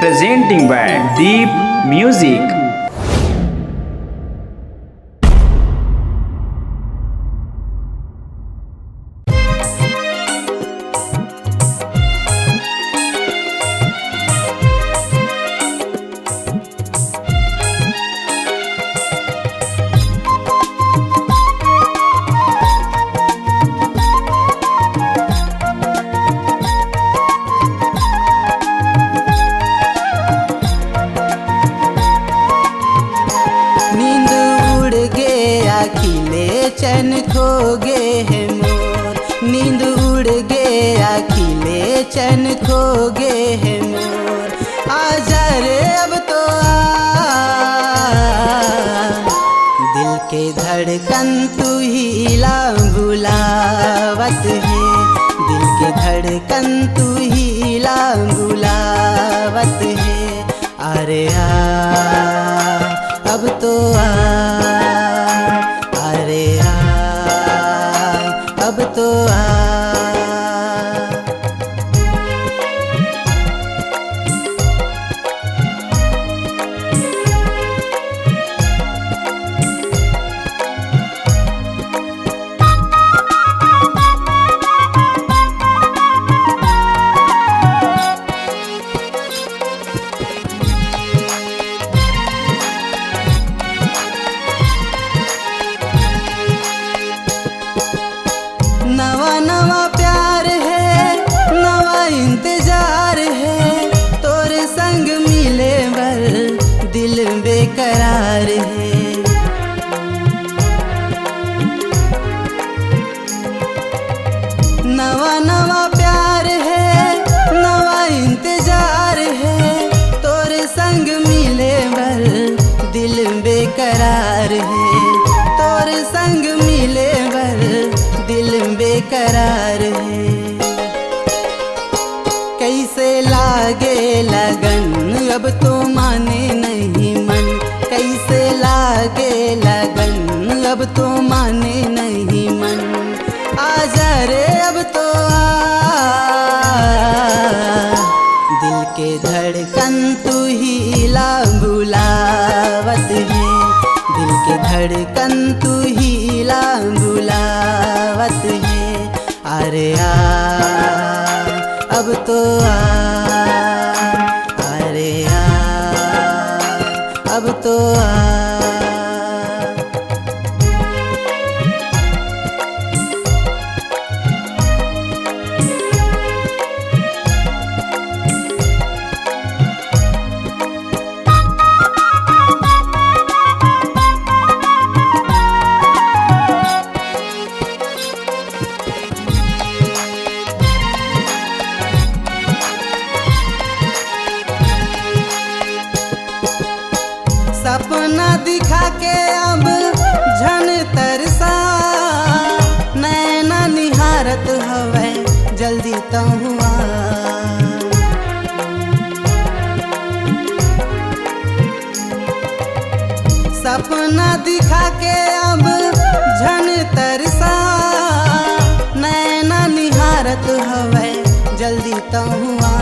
presenting by Deep Music. चैन खो गे है मोर, नींद उड़ गया खिले चैन खो गे है मोर। आजा रे अब तो दिल के धड़कन तू ही ला बुलावत है, दिल के धड़कन तू ही ला बुलावत है। अरे अब तो अब तो नवा नवा प्यार है, नवा इंतजार है, तोरे संग मिले बर दिल बेकरार है। नवा नवा प्यार है, नवा इंतजार है, तोरे संग मिले बर दिल बेकरार है, तोरे संग मिले बर दिल बेकरार है। कैसे लागे लगन अब तो माने नहीं मन, कैसे लागे लगन अब तो माने नहीं मन। आजा रे अब तो दिल के धड़कन तू ही ला बुलावत है, दिल के धड़कन तू ही ला बुलावत है। अरे अब तो अरे अब तो सपना दिखा के अब झन तरसा, नैना निहारत हवे जल्दी तो हुआ। सपना दिखा के अब झन तरसा, नैना निहारत हवे जल्दी तो हुआ,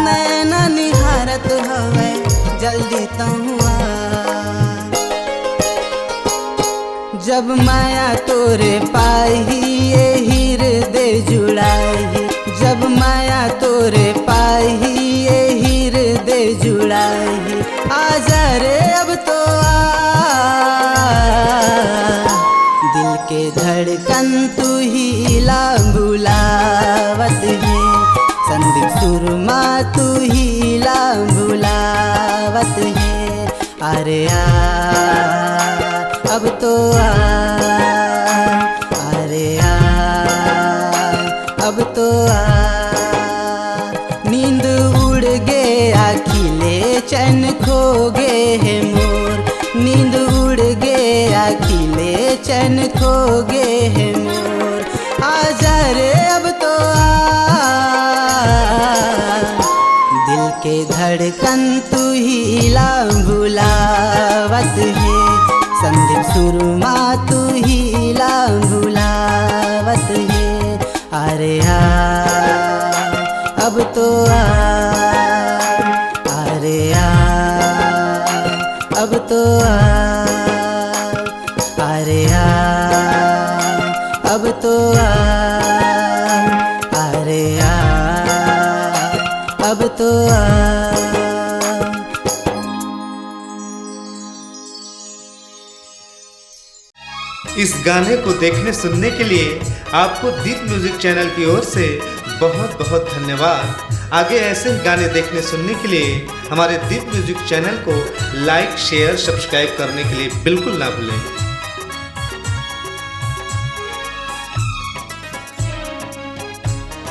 नैना निहारत हवे जल्दी तो हुआ। जब माया तोरे पाही ये हृदय जुड़ाई, जब माया तोरे पाही ये हृदय जुड़ाई। आजा रे अब तो दिल के धड़कन तू ही ला बुलावत है, संदीप सुरमा तू ही ला बुलावत है। अरे अब तो अरे अब तो नींद उड़ गया खिले चैन खो गे है मोर, नींद उड़ गया खिले चैन खो गे है मोर। आजा रे अब तो दिल के धड़कन तू ही ला बुलावत है, संदीप सुरमा तू ही ला बुलावत है। अरे अब तो आ, अरे आ, अब तो आ। इस गाने को देखने सुनने के लिए आपको दीप म्यूजिक चैनल की ओर से बहुत बहुत धन्यवाद। आगे ऐसे ही गाने देखने सुनने के लिए हमारे दीप म्यूजिक चैनल को लाइक शेयर सब्सक्राइब करने के लिए बिल्कुल ना भूलें।